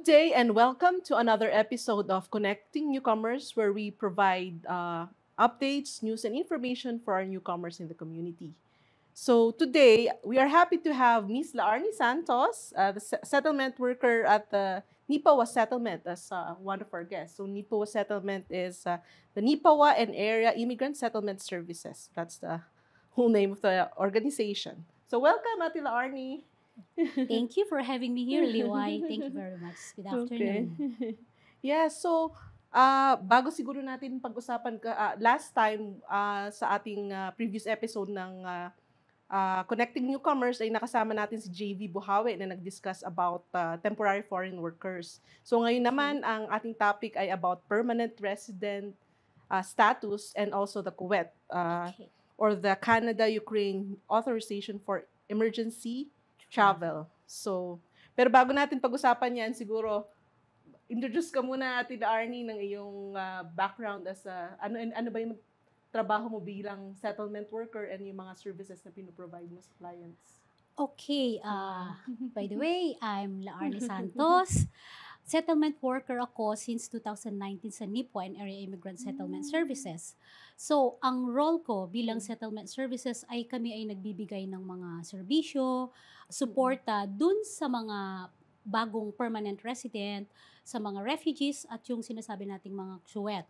day and welcome to another episode of Connecting Newcomers, where we provide updates, news, and information for our newcomers in the community. So today we are happy to have Miss Laarni Santos, the settlement worker at the Nipawa Settlement, as one of our guests. So Nipawa Settlement is the Nipawa and Area Immigrant Settlement Services. That's the whole name of the organization. So welcome, Ate Laarni. Thank you for having me here, Liway. Thank you very much. Good Okay. afternoon. Yeah, so bago siguro natin pag-usapan last time sa ating previous episode ng Connecting Newcomers ay nakasama natin si JV Buhawe na nag-discuss about temporary foreign workers. So ngayon naman ang ating topic ay about permanent resident status and also the CUET Okay. or the Canada-Ukraine Authorization for Emergency Travel. So, pero bago natin pag-usapan yan, siguro introduce ka muna, Ate Arnie, ng iyong background as ano ba yung trabaho mo bilang settlement worker and yung mga services na pinoprovide mo sa clients. Okay. By the way, I'm Laarne Santos. Settlement worker ako since 2019 sa NIPO and Area Immigrant Settlement Services. So, ang role ko bilang settlement services ay kami ay nagbibigay ng mga serbisyo, suporta dun sa mga bagong permanent resident, sa mga refugees at yung sinasabi nating mga CUET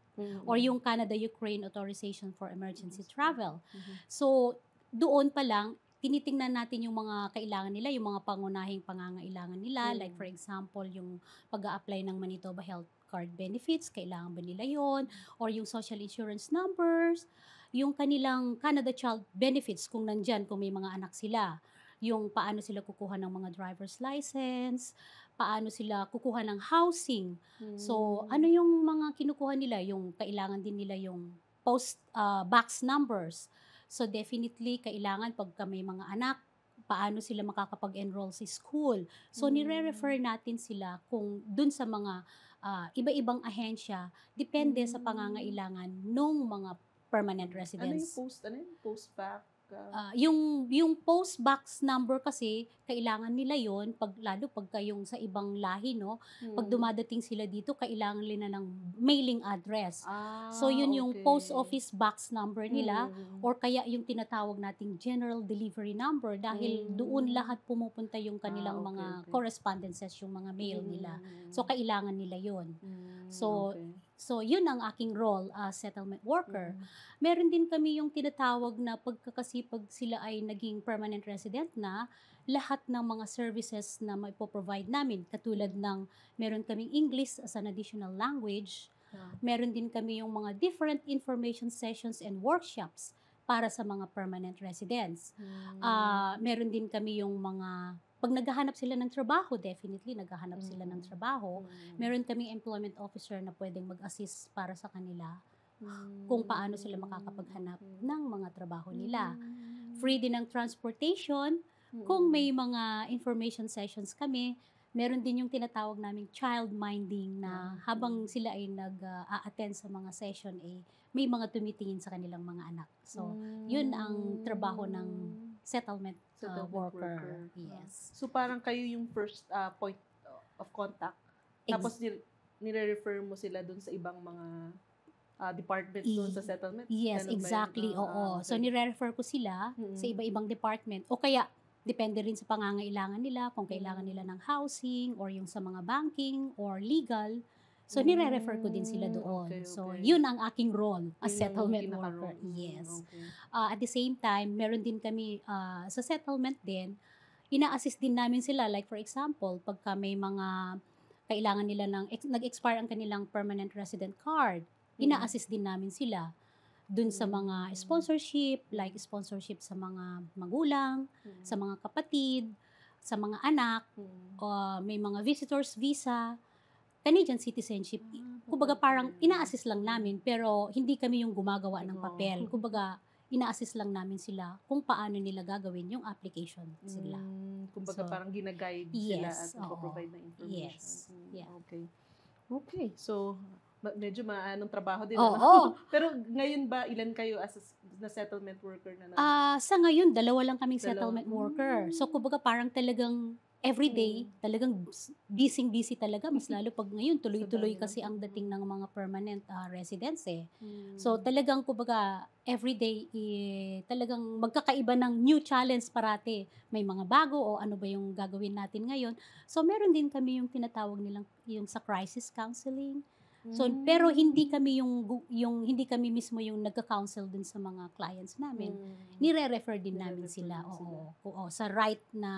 or yung Canada-Ukraine Authorization for Emergency Travel. So, doon pa lang, tinitingnan natin yung mga kailangan nila, yung mga pangunahing pangangailangan nila. Like for example, yung pag-a-apply ng Manitoba Health Card benefits, kailangan ba nila yon? Or yung social insurance numbers, yung kanilang Canada Child benefits kung nandyan, kung may mga anak sila. Yung paano sila kukuha ng mga driver's license, paano sila kukuha ng housing. So, ano yung mga kinukuha nila? Yung kailangan din nila yung box numbers. So definitely, kailangan pagka may mga anak, paano sila makakapag-enroll sa school. So nire-refer natin sila kung dun sa mga iba-ibang ahensya, depende sa pangangailangan ng mga permanent residents. Ano yung post-back? Yung post box number kasi kailangan nila yon lalo pagka yung sa ibang lahi, no, pag dumadating sila dito kailangan nila ng mailing address. So yun yung post office box number nila or kaya yung tinatawag nating general delivery number dahil doon lahat pumupunta yung kanilang mga correspondences, yung mga mail nila. So kailangan nila yon. So yun ang aking role as settlement worker. Meron din kami yung tinatawag na pagkakasipag sila ay naging permanent resident na, lahat ng mga services na maipoprovide namin, katulad ng meron kaming English as an additional language, meron din kami yung mga different information sessions and workshops para sa mga permanent residents. Meron din kami yung mga pag naghahanap sila ng trabaho, definitely naghahanap sila ng trabaho. Meron kaming employment officer na pwedeng mag-assist para sa kanila kung paano sila makakapaghanap ng mga trabaho nila. Free din ng transportation. Kung may mga information sessions kami, meron din yung tinatawag naming child minding na habang sila ay nag-a-attend sa mga session, may mga tumitingin sa kanilang mga anak. So, yun ang trabaho ng settlement worker. Yes. So parang kayo yung first point of contact. Tapos nire-refer mo sila dun sa ibang mga departments doon sa settlement? Yes, exactly. Oo. So, nire-refer ko sila sa iba-ibang department. O kaya, depende rin sa pangangailangan nila, kung kailangan nila ng housing, or yung sa mga banking, or legal. So, nire-refer ko din sila doon. So, yun ang aking role as settlement worker. Yes. At the same time, meron din kami sa settlement din, ina-assist din namin sila. Like for example, pagka may mga kailangan nila nag-expire ang kanilang permanent resident card, ina-assist din namin sila dun sa mga sponsorship, like sponsorship sa mga magulang, sa mga kapatid, sa mga anak, may mga visitors visa, Canadian citizenship. Kumbaga parang ina-assist lang namin pero hindi kami yung gumagawa ng papel. Kumbaga ina-assist lang namin sila kung paano nila gagawin yung application sila. Kumbaga parang gina-guide sila at nagpo-provide ng information. Yes. Yeah. Okay. So, medyo maanong trabaho din. Pero ngayon ba, ilan kayo as na settlement worker na? Sa ngayon, 2 lang kaming settlement worker. So, kumbaga parang talagang everyday, talagang busy talaga. Mas lalo pag ngayon, tuloy-tuloy kasi ang dating ng mga permanent residents eh. So talagang kumbaga everyday talagang magkakaiba ng new challenge parati. May mga bago o ano ba yung gagawin natin ngayon. So meron din kami yung tinatawag nilang yung sa crisis counseling. So pero hindi kami yung hindi kami mismo yung nagka-counsel dun sa mga clients namin. Nire-refer din namin sila. Oo, sa right na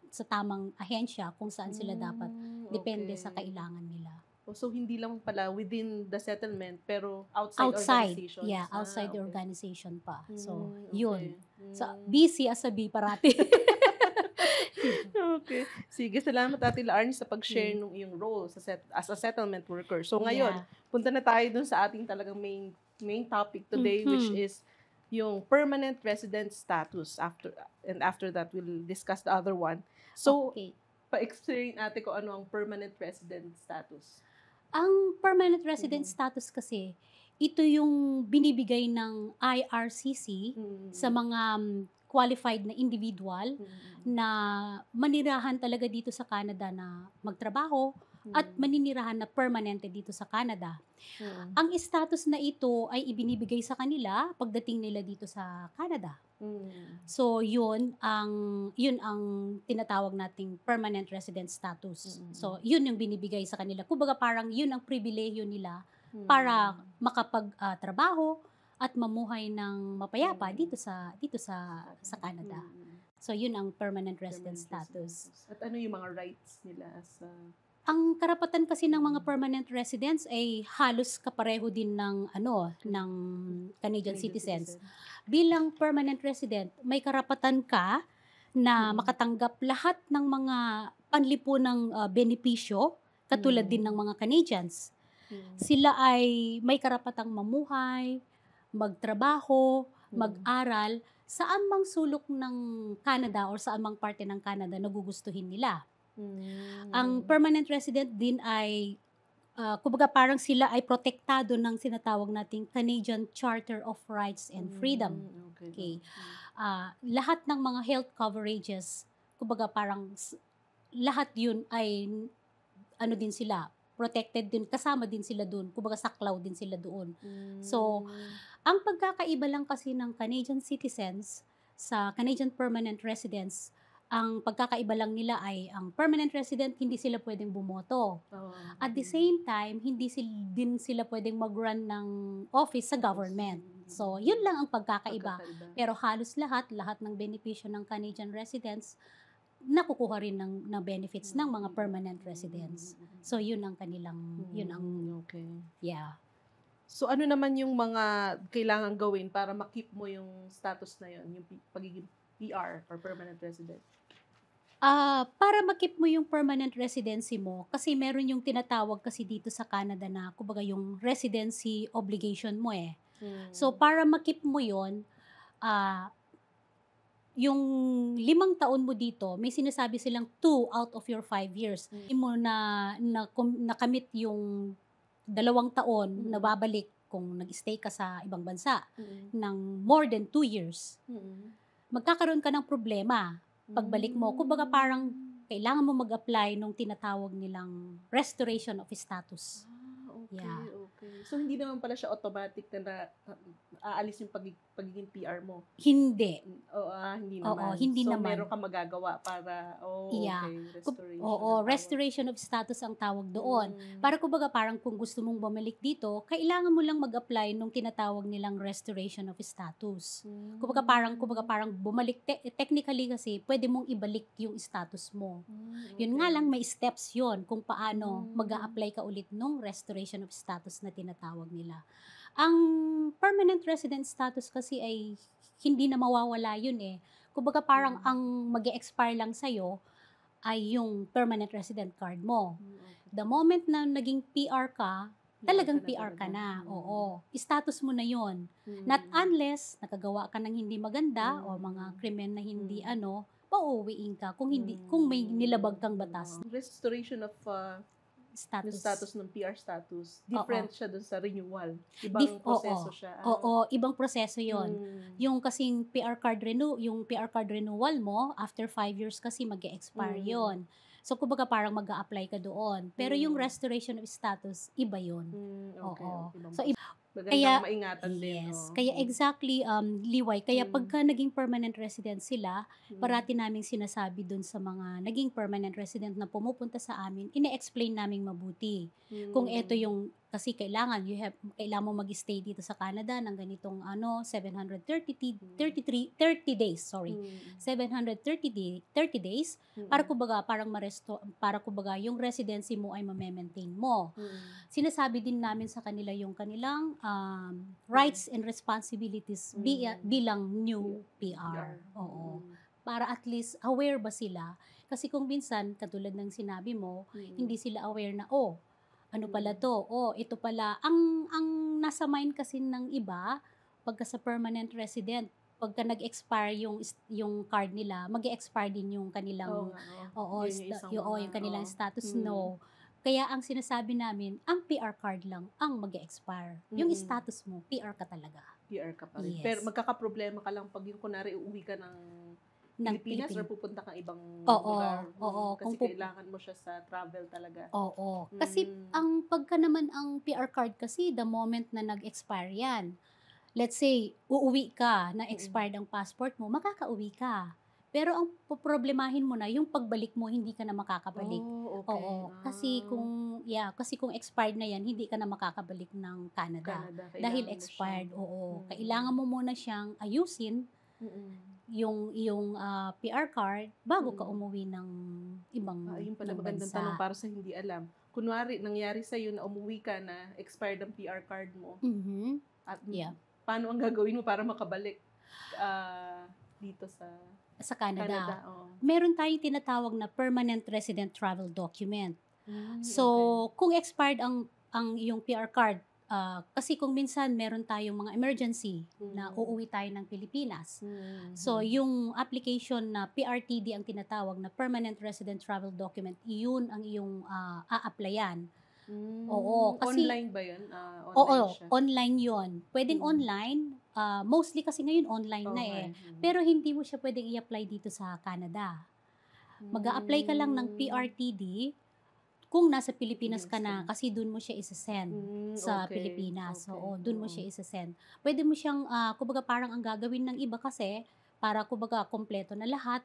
sa tamang ahensya kung saan sila dapat depende sa kailangan nila. So, hindi lang pala within the settlement, pero Outside organizations. Yeah, outside the organization pa. So, okay. yun. So, busy as a bee parati. Okay. Sige, salamat Ate Laarn sa pag-share nung iyong role as a settlement worker. So, ngayon, punta na tayo dun sa ating talagang main topic today, which is yung permanent resident status. After that, we'll discuss the other one. So, pa-explain ate ko ano ang permanent resident status. Ang permanent resident status kasi, ito yung binibigay ng IRCC sa mga qualified na individual na manirahan talaga dito sa Canada na magtrabaho at maninirahan na permanente dito sa Canada. Ang status na ito ay ibinibigay sa kanila pagdating nila dito sa Canada. So yun ang tinatawag nating permanent resident status. So yun yung binibigay sa kanila. Kumbaga parang yun ang pribilehiyo nila para makapag-trabaho at mamuhay ng mapayapa dito sa Canada. So yun ang permanent resident status. At ano yung mga rights nila sa ang karapatan kasi ng mga permanent residents ay halos kapareho din ng ng Canadian citizens. Bilang permanent resident, may karapatan ka na makatanggap lahat ng mga panlipunang benepisyo katulad din ng mga Canadians. Sila ay may karapatang mamuhay, magtrabaho, mag-aral saan mang sulok ng Canada or saan mang parte ng Canada na gugustuhin nila. Ang permanent resident din ay kumbaga parang sila ay protektado ng sinatawag nating Canadian Charter of Rights and Freedom. Okay. Lahat ng mga health coverages, kumbaga parang lahat yun ay din sila, protected din, kasama din sila doon, kumbaga saklaw din sila doon. So, ang pagkakaiba lang kasi ng Canadian citizens sa Canadian permanent residents, ang pagkakaiba lang nila ay ang permanent resident, hindi sila pwedeng bumoto. At the same time, hindi din sila pwedeng mag-run ng office sa government. So, yun lang ang pagkakaiba. Pero halos lahat ng benepisyo ng Canadian residents, nakukuha rin ng benefits ng mga permanent residents. So, yun ang kanilang, yeah. So, ano naman yung mga kailangan gawin para makip mo yung status na yun, yung pagiging PR or permanent resident? Para makip mo yung permanent residency mo, kasi meron yung tinatawag kasi dito sa Canada na, kumbaga yung residency obligation mo eh. So, para makip mo yun, yung 5 taon mo dito, may sinasabi silang 2 out of your 5 years. Hindi mo nakamit yung 2 taon na babalik kung nag-stay ka sa ibang bansa ng more than 2 years. Magkakaroon ka ng problema pagbalik mo. Kumbaga parang kailangan mo mag-apply nung tinatawag nilang restoration of status. Okay. So, hindi naman pala siya automatic na aalis yung pagiging PR mo? Hindi. Hindi naman. Hindi so, naman. meron ka magagawa para, restoration. Restoration of status ang tawag doon. Para kumbaga parang kung gusto mong bumalik dito, kailangan mo lang mag-apply nung tinatawag nilang restoration of status. Kumbaga parang bumalik, technically kasi, pwede mong ibalik yung status mo. Yun nga lang, may steps yun kung paano mag-a-apply ka ulit nung restoration of status na tinatawag nila. Ang permanent resident status kasi ay hindi na mawawala yun eh. Kumbaga parang ang mag-e-expire lang sa'yo ay yung permanent resident card mo. The moment na naging PR ka, talagang PR ka na. Oo. Status mo na yun. Not unless nakagawa ka ng hindi maganda o mga krimen na hindi pauuwiin ka kung may nilabag kang batas. Restoration of Yung status. status ng PR status, different siya dun sa renewal. Dif- Ibang proseso oo. siya. Oo, ibang proseso 'yon. Mm. Yung kasing yung PR card renewal mo, after 5 years kasi mag-e-expire Mm. 'yon. So, kumbaga parang mag-a-apply ka doon. Pero yung Mm. restoration of status, iba 'yon. Okay, Oo. ibang So, magandang maingatan din. yes. Kaya exactly, Liway, kaya pagka naging permanent resident sila, parati naming sinasabi dun sa mga naging permanent resident na pumupunta sa amin, ine-explain naming mabuti. Kung eto yung, kasi kailangan mo mag-stay dito sa Canada ng ganitong 30 days, sorry. 30 days, para kumbaga yung residency mo ay ma-maintain mo. Sinasabi din namin sa kanila yung kanilang rights and responsibilities bilang new PR. Oo. Para at least aware ba sila? Kasi kung minsan, katulad ng sinabi mo, hindi sila aware na, ano pala to? Ito pala. Ang nasa mind kasi ng iba, pagka sa permanent resident, pagka nag-expire yung card nila, mag-expire din yung kanilang, yung kanilang status, no. Kaya ang sinasabi namin, ang PR card lang ang mag-expire. Yung status mo, PR ka talaga. PR ka pa rin. Yes. Pero magkakaproblema ka lang pag yung kunwari uuwi ka ng Pilipinas or pupunta kang ibang lugar. Kasi kailangan mo siya sa travel talaga. Oo. Kasi pagka naman ang PR card kasi, the moment na nag-expire yan, let's say, uuwi ka, na expired ang passport mo, makakauwi ka. Pero ang problemahin mo na, yung pagbalik mo, hindi ka na makakabalik. Okay. Oo. Kasi kung expired na yan, hindi ka na makakabalik ng Canada. Dahil expired, Kailangan mo muna siyang ayusin, yung PR card, bago ka umuwi ng ibang Yun pala ng magandang bansa. tanong para sa hindi alam. Kunwari, nangyari sa'yo na umuwi ka na expired ang PR card mo. At paano ang gagawin mo para makabalik dito sa Canada? Meron tayong tinatawag na permanent resident travel document. So, kung expired ang iyong PR card, kasi kung minsan meron tayong mga emergency na uuwi tayo ng Pilipinas. So, yung application na PRTD ang tinatawag na permanent resident travel document, iyon ang iyong a-applyan. Oo, kasi online ba 'yun? Siya. Online 'yon. Pwedeng online, mostly kasi ngayon online na Pero hindi mo siya pwedeng i-apply dito sa Canada. Mag-a-apply ka lang ng PRTD kung nasa Pilipinas ka na, kasi doon mo siya isa-send sa Pilipinas. Doon mo siya isa-send. Pwede mo siyang, kumbaga parang ang gagawin ng iba kasi, para kumbaga kompleto na lahat,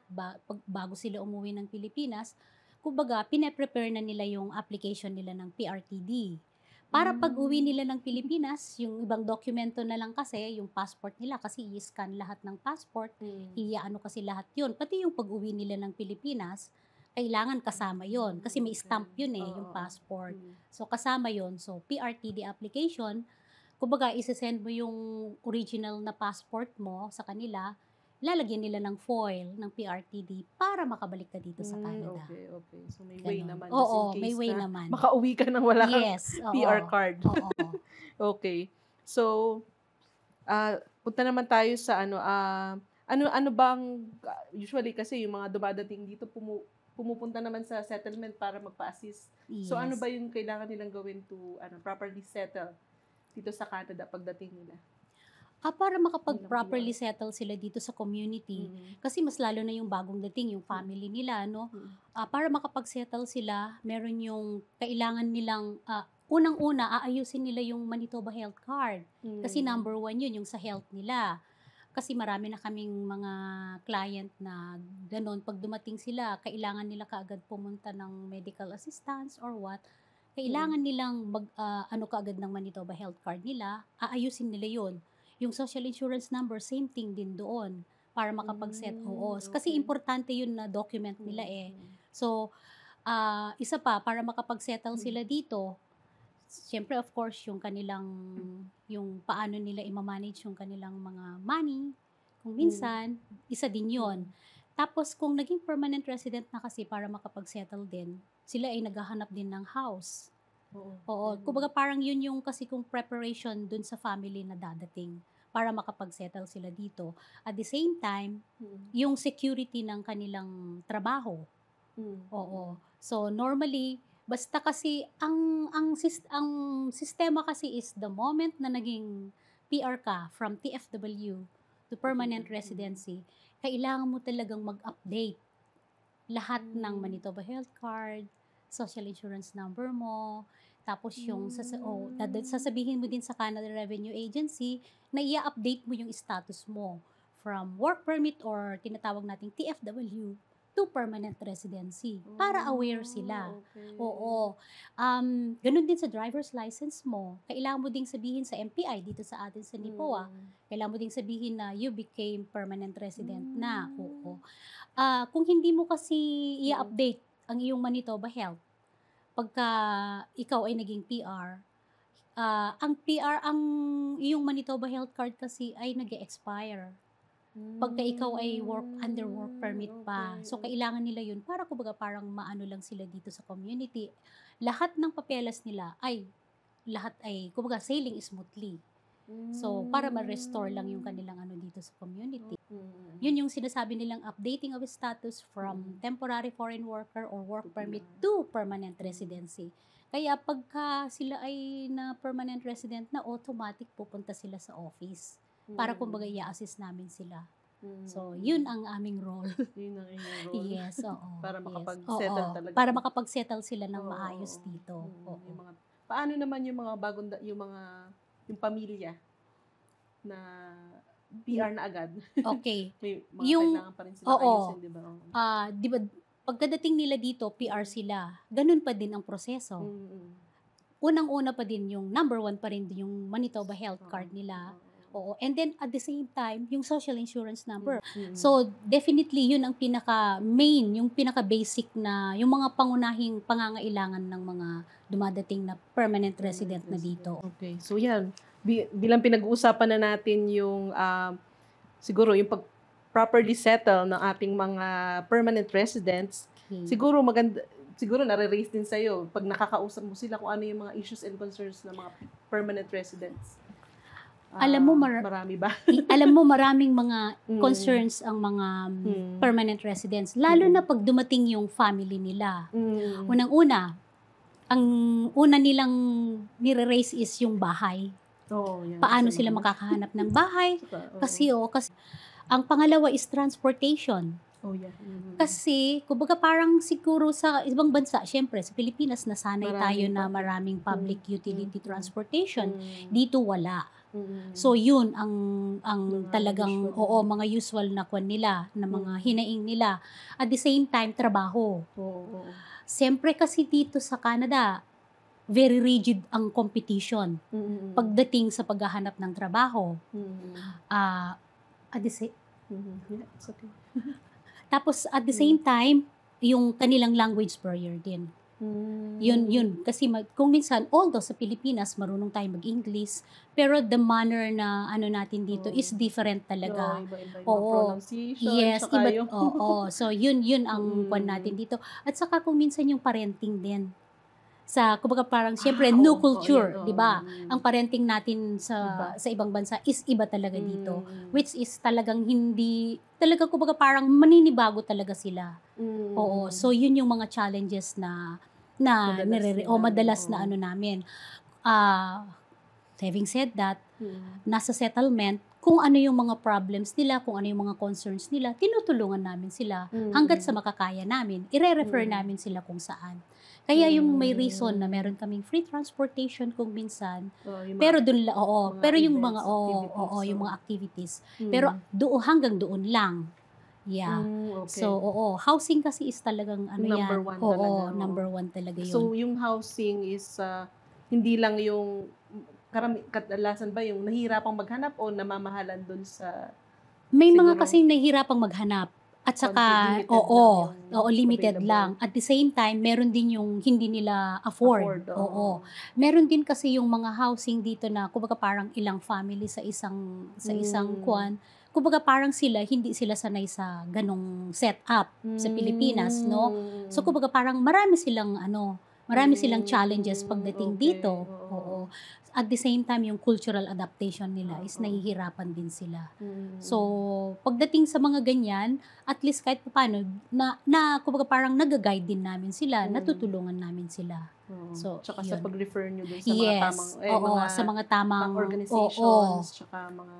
bago sila umuwi ng Pilipinas, kumbaga pine-prepare na nila yung application nila ng PRTD. Para pag-uwi nila ng Pilipinas, yung ibang dokumento na lang kasi, yung passport nila, kasi i-scan lahat ng passport, i-ano kasi lahat yun. Pati yung pag-uwi nila ng Pilipinas, kailangan kasama yon kasi may stamp yun yung passport. So, kasama yon. So, PRTD application, kumbaga, isa-send mo yung original na passport mo sa kanila, lalagyan nila ng foil ng PRTD para makabalik ka dito sa Canada. Okay. So, may way naman. May way naman. Makauwi ka nang wala kang PR card. Okay. So, punta naman tayo sa ano bang, usually kasi yung mga dumadating dito, pumupunta naman sa settlement para magpa-assist. So, ano ba yung kailangan nilang gawin to properly settle dito sa Canada pagdating nila? Para makapag-properly settle sila dito sa community, kasi mas lalo na yung bagong dating, yung family nila, no? Para makapag-settle sila, meron yung kailangan nilang, unang-una, aayusin nila yung Manitoba Health Card. Kasi number 1 yun, yung sa health nila. Kasi marami na kaming mga client na gano'n, pag dumating sila, kailangan nila kaagad pumunta ng medical assistance or what. Kailangan nilang kaagad ng Manitoba Health Card nila, aayusin nila yun. Yung social insurance number, same thing din doon, para makapag-set. Kasi importante yun na document nila So, isa pa, para makapag-settle sila dito, siyempre, of course, yung kanilang, yung paano nila i-manage yung kanilang mga money, kung minsan, isa din yun. Tapos, kung naging permanent resident na kasi, para makapag-settle din, sila ay naghahanap din ng house. Kumbaga parang yun yung kasi kung preparation dun sa family na dadating, para makapag-settle sila dito. At the same time, yung security ng kanilang trabaho. So, normally, Basta kasi ang sistema kasi is the moment na naging PR ka from TFW to permanent residency, kailangan mo talagang mag-update lahat ng Manitoba Health Card, Social Insurance Number mo, tapos yung sasabihin mo din sa Canada Revenue Agency na i-update mo yung status mo from work permit or tinatawag nating TFW to permanent residency para aware sila. Okay. Oo. Ganun din sa driver's license mo. Kailangan mo ding sabihin sa MPI dito sa atin sa NIPOA. Kailangan mo ding sabihin na you became permanent resident na. Oo. Kung hindi mo kasi i-update ang iyong Manitoba Health, pagka ikaw ay naging PR, ang iyong Manitoba Health Card kasi ay nag-expire. Pagka ikaw ay under work permit pa. So, kailangan nila yun para kumbaga parang maano lang sila dito sa community. Lahat ng papeles nila lahat ay kumbaga sailing smoothly. So, para ma-restore lang yung kanilang ano dito sa community. Yun yung sinasabi nilang updating of status from temporary foreign worker or work permit to permanent residency. Kaya pagka sila ay na permanent resident na, automatic pupunta sila sa office para kumbaga i-assist namin sila. So, yun ang aming role. Yun ang inyong role. Yes, oo. Para yes. makapag-settle Oo, talaga. para makapag-settle sila ng maayos dito. Yung mga, paano naman yung mga yung pamilya na PR na agad? Okay. May mga kailangan pa rin sila ayusin, di ba? Di ba, pagkadating nila dito, PR sila, ganun pa din ang proseso. Unang-una pa din yung number 1 pa rin yung Manitoba Health Card nila. Oo. And then, at the same time, yung social insurance number. So, definitely, yun ang pinaka-main, yung pinaka-basic na, yung mga pangunahing pangangailangan ng mga dumadating na permanent resident na dito. Okay. So, yan. Bilang pinag-uusapan na natin yung, siguro, yung properly settle ng ating mga permanent residents, siguro nare-raise din sa'yo pag nakakausap mo sila kung ano yung mga issues and concerns ng mga permanent residents. Alam mo, marami ba? Alam mo, maraming mga concerns ang mga permanent residents. Lalo na pag dumating yung family nila. Unang-una, ang una nilang nire-raise is yung bahay. Yan. Paano sila makakahanap ng bahay? Kasi ang pangalawa is transportation. Yeah. Kasi, kumbaga parang siguro sa ibang bansa, syempre sa Pilipinas, nasanay tayo na maraming public utility transportation. Dito wala. So yun ang talagang mga usual na kwan nila, na mga hinaing nila. At the same time, trabaho. Siyempre kasi dito sa Canada, very rigid ang competition pagdating sa paghahanap ng trabaho. Tapos at the same time, yung kanilang language barrier din. Yun. Kasi kung minsan, although sa Pilipinas, marunong tayo mag-English, pero the manner na ano natin dito is different talaga. Iba-iba yung pronunciation. Yes, iba. So, yun ang kwan natin dito. At saka kung minsan yung parenting din. Kumbaga parang, syempre, new culture, di ba? Ang parenting natin sa ibang bansa is iba talaga dito. Which is talagang talagang kumbaga parang maninibago talaga sila. So yun yung mga challenges na madalas na ano namin. Having said that, nasa settlement, kung ano yung mga problems nila, kung ano yung mga concerns nila, tinutulungan namin sila hanggat sa makakaya namin. Ire-refer namin sila kung saan. Kaya yung may reason na meron kaming free transportation kung minsan, pero doon pero yung mga yung mga activities. Pero hanggang doon lang. Yeah. Okay. So, housing kasi is talagang number yan. One talaga. Number 1 talaga yun. So, yung housing is hindi lang yung kadalasan ba yung nahihirapang maghanap o namamahalan doon sa may mga kasing nahihirapang maghanap. At saka, limited lang. At the same time, meron din yung hindi nila afford. Meron din kasi yung mga housing dito na, kumbaga parang ilang family sa isang kwan. Kumbaga parang hindi sila sanay sa ganong setup sa Pilipinas, no? So, kumbaga parang marami silang challenges pagdating dito. at the same time, yung cultural adaptation nila is nahihirapan din sila. So, pagdating sa mga ganyan, at least kahit paano, kumbaga parang nag-guide din namin sila, natutulungan namin sila. So, tsaka sa yun. pag-refer nyo dun sa mga tamang, sa mga tamang organizations, tsaka mga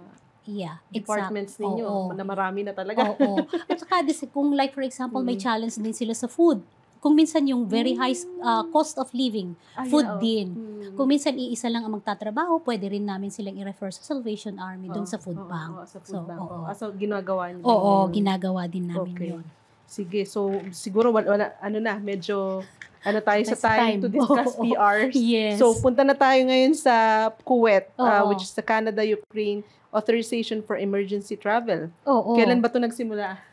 departments ninyo, na marami na talaga. At saka, kung like for example, may challenge din sila sa food. Kung minsan yung very high cost of living, food din. Kung minsan iisa lang ang magtatrabaho, pwede rin namin silang i-refer sa Salvation Army doon sa food bank. Sa food bank. So, ginagawa niyo? Ginagawa din namin yun. Sige, so siguro wala medyo tayo sa time to discuss PRs. Yes. So, punta na tayo ngayon sa Kuwait, which is the Canada-Ukraine Authorization for Emergency Travel. Kailan ba ito nagsimula?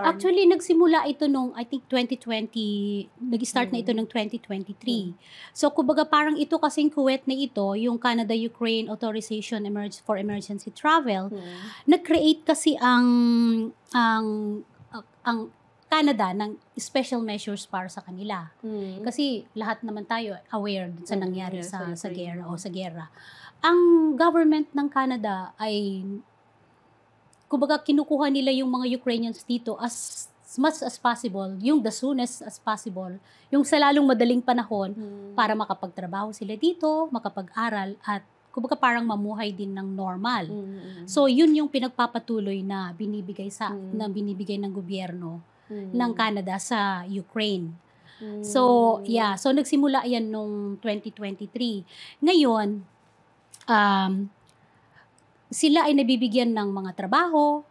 Actually, nagsimula ito nung, I think, 2020, nag-start na ito ng 2023. So, kumbaga parang ito kasing Kuwait na ito, yung Canada-Ukraine Authorization for Emergency Travel, nag-create kasi ang Canada ng special measures para sa kanila. Kasi lahat naman tayo aware sa nangyari sa gera. Ang government ng Canada ay kumbaga kinukuha nila yung mga Ukrainians dito as much as possible, yung the soonest as possible, yung sa lalong madaling panahon para makapagtrabaho sila dito, makapag-aral at kumbaga parang mamuhay din ng normal. So yun yung pinagpapatuloy na binibigay ng gobyerno ng Canada sa Ukraine. So so nagsimula yan nung 2023. Ngayon sila ay nabibigyan ng mga trabaho,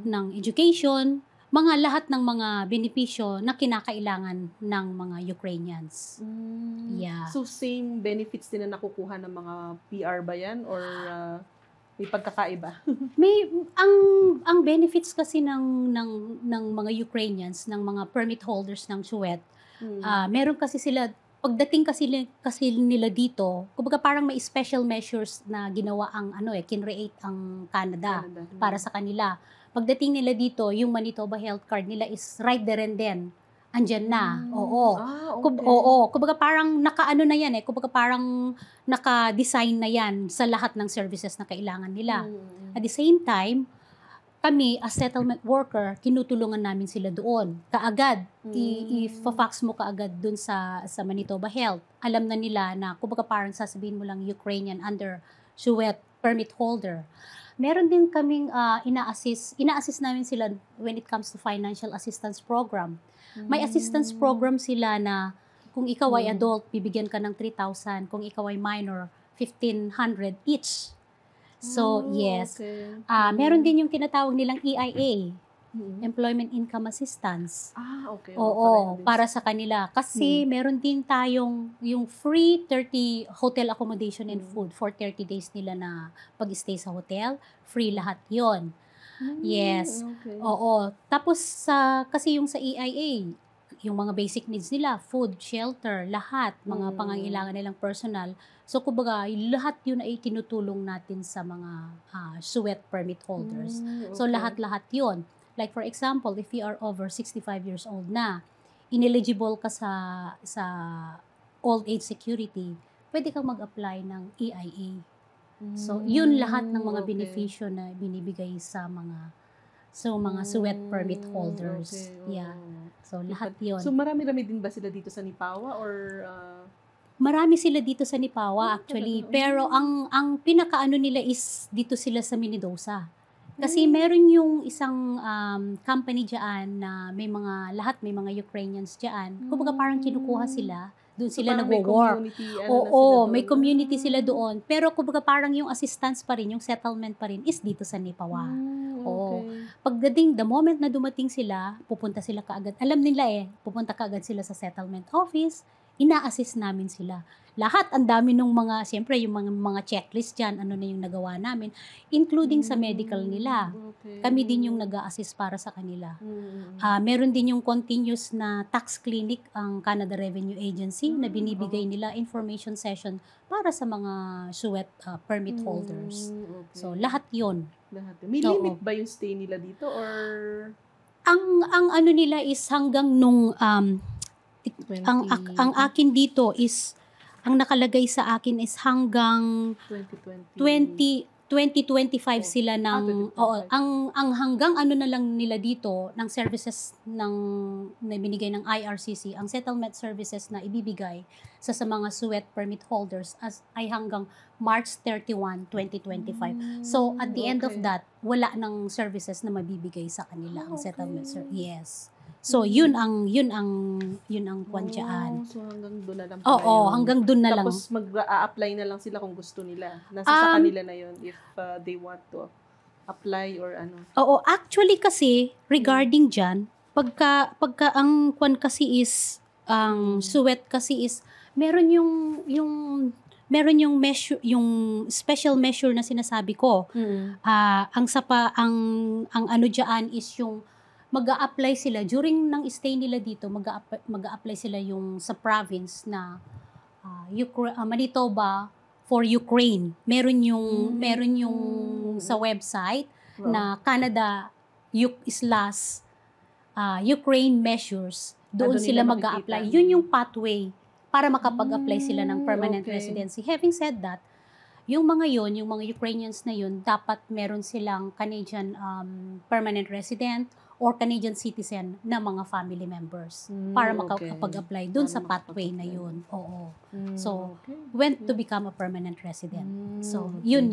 ng education, lahat ng mga benepisyo na kinakailangan ng mga Ukrainians. So, same benefits din na nakukuha ng mga PR ba yan? Or may pagkakaiba? Ang benefits kasi ng mga Ukrainians, ng mga permit holders ng SUET, meron kasi sila, pagdating kasi nila dito, kumbaga parang may special measures na ginawa kinreate ang Canada para sa kanila. Pagdating nila dito, yung Manitoba Health Card nila is right there and then. Andyan na. Kumbaga parang nakaano na yan kumbaga parang naka-design na yan sa lahat ng services na kailangan nila. At the same time, kami, as settlement worker, kinutulungan namin sila doon. Kaagad, i-fax mo kaagad doon sa Manitoba Health. Alam na nila na, kumbaga parang sasabihin mo lang Ukrainian under SUET permit holder. Meron din kaming ina-assist namin sila when it comes to financial assistance program. May assistance program sila na kung ikaw ay adult, bibigyan ka ng 3,000. Kung ikaw ay minor, 1,500 each. So, yes. Meron din yung tinatawag nilang EIA, Employment Income Assistance. Para sa kanila. Kasi meron din tayong yung free 30 hotel accommodation and food for 30 days nila na pag-stay sa hotel. Free lahat yon. Yes. Tapos, kasi yung sa EIA, yung mga basic needs nila, food, shelter, lahat, mga pangangailangan nilang personal. So, kumbaga, lahat yun ay tinutulong natin sa mga SUET permit holders. So, lahat-lahat yun. Like, for example, if you are over 65 years old na, ineligible ka sa old age security, pwede kang mag-apply ng EIA. So, yun lahat ng mga benepisyo na binibigay sa mga SUET permit holders. So, lahat yun. So, marami-rami din ba sila dito sa Nipawa or... Marami sila dito sa Nipawa actually, pero ang pinakaano nila is dito sila sa Minidosa. Kasi meron yung isang company diyan na may mga Ukrainians diyan. Kumbaga parang kinukuha sila, doon sila nagwo-work. May community sila doon. Pero kumbaga parang yung assistance pa rin, yung settlement pa rin is dito sa Nipawa. Pagdating, the moment na dumating sila, pupunta sila kaagad. Alam nila pupunta kaagad sila sa settlement office. Ina-assist namin sila. Lahat, ang dami nung siyempre yung mga checklist dyan, ano na yung nagawa namin, including sa medical nila. Kami din yung nag-a-assist para sa kanila. Meron din yung continuous na tax clinic ang Canada Revenue Agency na binibigay nila information session para sa mga SUET permit holders. So, lahat yon. May limit ba yung stay nila dito or... Ang ano nila is hanggang nung... ang akin dito is ang nakalagay sa akin is hanggang 2025 sila ng 2025. oo, ang hanggang ano na lang nila dito ng services na binigay ng IRCC, ang settlement services na ibibigay sa mga SUET permit holders ay hanggang March 31, 2025. So at the end of that, wala nang services na mabibigay sa kanila ang settlement yes. So yun ang kwan dyan. So hanggang doon na lang pala Oo, yun. hanggang doon na lang. Tapos mag-a-apply na lang sila kung gusto nila. Nasa sa kanila na yun if they want to apply or ano. Oo, actually kasi regarding dyan, pagka ang kwan kasi is ang SUET kasi is meron yung measure, yung special measure na sinasabi ko. Ang ano diyan is yung mag-a-apply sila during ng stay nila dito, mag-a-apply sila yung sa province na Manitoba for Ukraine. Meron yung sa website na Canada Ukraine measures. Doon sila mag-a-apply. Yun yung pathway para makapag-apply sila ng permanent residency. Having said that, yung mga Ukrainians na yun, dapat meron silang Canadian permanent resident or Canadian citizen na mga family members para makapag-apply dun sa pathway na yun. Oo. So, when to become a permanent resident. So, yun.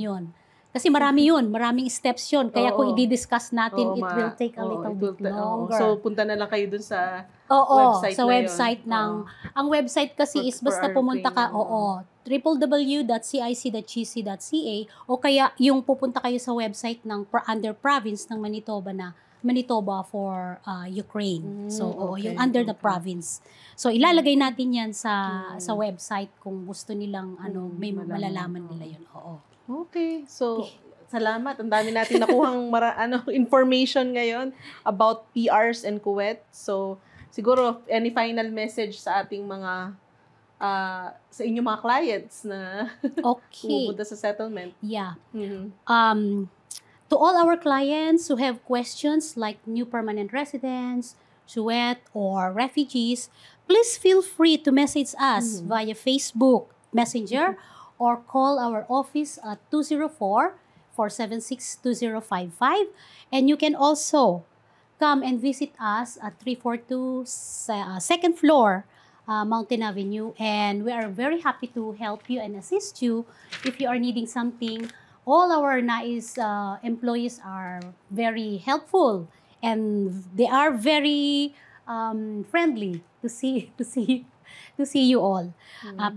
Kasi maraming steps yun. Kaya kung i-discuss natin, it will take a little bit longer. So, punta na lang kayo dun sa website sa website ng, ang website kasi is basta pumunta ka, www.cic.gc.ca o kaya yung pupunta kayo sa website ng under province ng Manitoba na Manitoba for Ukraine. So, yung under the province. So, ilalagay natin yan sa website kung gusto nilang may malalaman nila yun. Oo. Okay. So, salamat. Ang dami natin nakuhang information ngayon about PRs and Kuwait. So, siguro, any final message sa ating mga sa inyong mga clients na pupunta sa settlement? Yeah. To all our clients who have questions like new permanent residents, SUET, or refugees, please feel free to message us via Facebook Messenger or call our office at 204-476-2055. And you can also come and visit us at 342 second floor, Mountain Avenue. And we are very happy to help you and assist you if you are needing something. All our NAIS employees are very helpful and they are very friendly to see you all.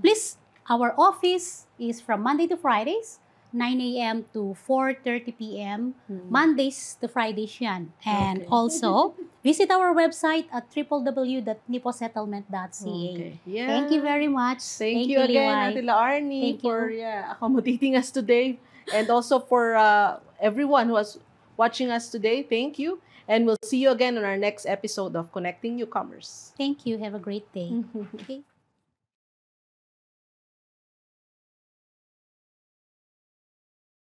Please, our office is from Monday to Fridays, 9 a.m. to 4:30 p.m. Mondays to Fridays yan. And also, visit our website at www.niposettlement.ca. Thank you very much. Thank you again, Ate Laarni, for accommodating us today. And also for everyone who was watching us today, thank you. And we'll see you again on our next episode of Connecting Newcomers. Thank you. Have a great day. Okay.